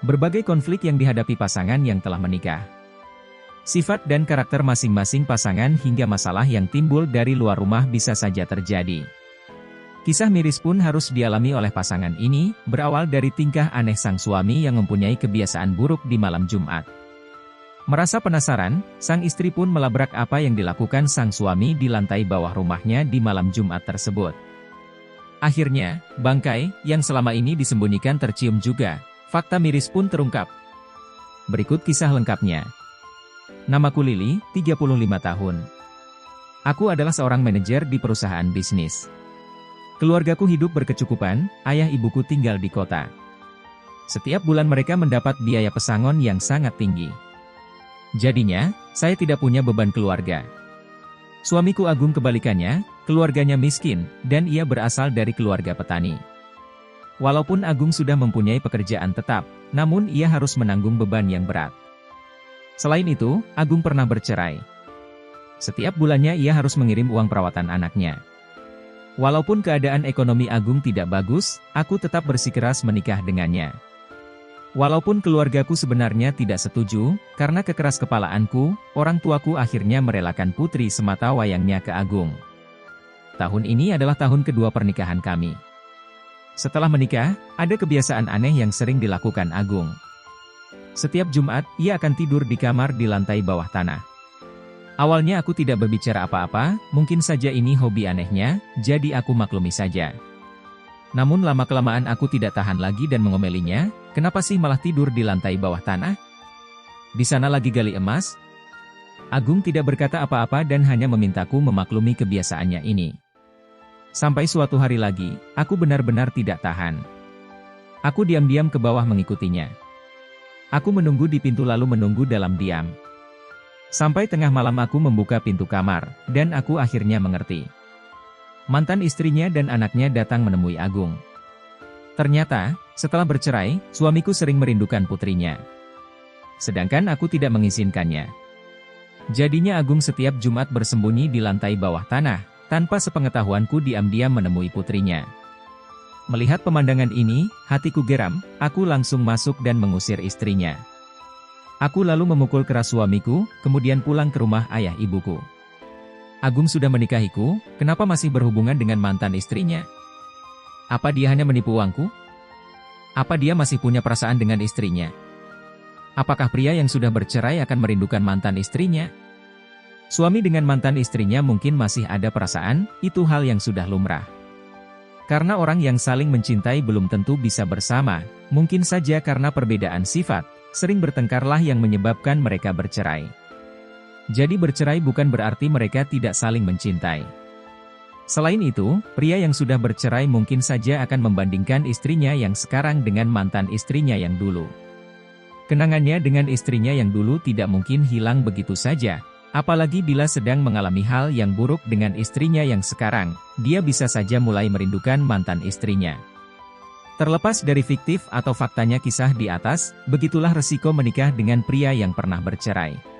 Berbagai konflik yang dihadapi pasangan yang telah menikah. Sifat dan karakter masing-masing pasangan hingga masalah yang timbul dari luar rumah bisa saja terjadi. Kisah miris pun harus dialami oleh pasangan ini, berawal dari tingkah aneh sang suami yang mempunyai kebiasaan buruk di malam Jumat. Merasa penasaran, sang istri pun melabrak apa yang dilakukan sang suami di lantai bawah rumahnya di malam Jumat tersebut. Akhirnya, bangkai yang selama ini disembunyikan tercium juga. Fakta miris pun terungkap. Berikut kisah lengkapnya. Namaku Lili, 35 tahun. Aku adalah seorang manajer di perusahaan bisnis. Keluargaku hidup berkecukupan, ayah ibuku tinggal di kota. Setiap bulan mereka mendapat biaya pesangon yang sangat tinggi. Jadinya, saya tidak punya beban keluarga. Suamiku Agung kebalikannya, keluarganya miskin, dan ia berasal dari keluarga petani. Walaupun Agung sudah mempunyai pekerjaan tetap, namun ia harus menanggung beban yang berat. Selain itu, Agung pernah bercerai. Setiap bulannya ia harus mengirim uang perawatan anaknya. Walaupun keadaan ekonomi Agung tidak bagus, aku tetap bersikeras menikah dengannya. Walaupun keluargaku sebenarnya tidak setuju, karena kekeras kepalaanku, orang tuaku akhirnya merelakan putri semata wayangnya ke Agung. Tahun ini adalah tahun kedua pernikahan kami. Setelah menikah, ada kebiasaan aneh yang sering dilakukan Agung. Setiap Jumat, ia akan tidur di kamar di lantai bawah tanah. Awalnya aku tidak berbicara apa-apa, mungkin saja ini hobi anehnya, jadi aku maklumi saja. Namun lama-kelamaan aku tidak tahan lagi dan mengomelinya, kenapa sih malah tidur di lantai bawah tanah? Di sana lagi gali emas? Agung tidak berkata apa-apa dan hanya memintaku memaklumi kebiasaannya ini. Sampai suatu hari lagi, aku benar-benar tidak tahan. Aku diam-diam ke bawah mengikutinya. Aku menunggu di pintu lalu menunggu dalam diam. Sampai tengah malam aku membuka pintu kamar, dan aku akhirnya mengerti. Mantan istrinya dan anaknya datang menemui Agung. Ternyata, setelah bercerai, suamiku sering merindukan putrinya. Sedangkan aku tidak mengizinkannya. Jadinya Agung setiap Jumat bersembunyi di lantai bawah tanah, tanpa sepengetahuanku diam-diam menemui putrinya. Melihat pemandangan ini, hatiku geram, aku langsung masuk dan mengusir istrinya. Aku lalu memukul keras suamiku, kemudian pulang ke rumah ayah ibuku. Agung sudah menikahiku, kenapa masih berhubungan dengan mantan istrinya? Apa dia hanya menipu uangku? Apa dia masih punya perasaan dengan istrinya? Apakah pria yang sudah bercerai akan merindukan mantan istrinya? Suami dengan mantan istrinya mungkin masih ada perasaan, itu hal yang sudah lumrah. Karena orang yang saling mencintai belum tentu bisa bersama, mungkin saja karena perbedaan sifat, sering bertengkarlah yang menyebabkan mereka bercerai. Jadi bercerai bukan berarti mereka tidak saling mencintai. Selain itu, pria yang sudah bercerai mungkin saja akan membandingkan istrinya yang sekarang dengan mantan istrinya yang dulu. Kenangannya dengan istrinya yang dulu tidak mungkin hilang begitu saja. Apalagi bila sedang mengalami hal yang buruk dengan istrinya yang sekarang, dia bisa saja mulai merindukan mantan istrinya. Terlepas dari fiktif atau faktanya kisah di atas, begitulah resiko menikah dengan pria yang pernah bercerai.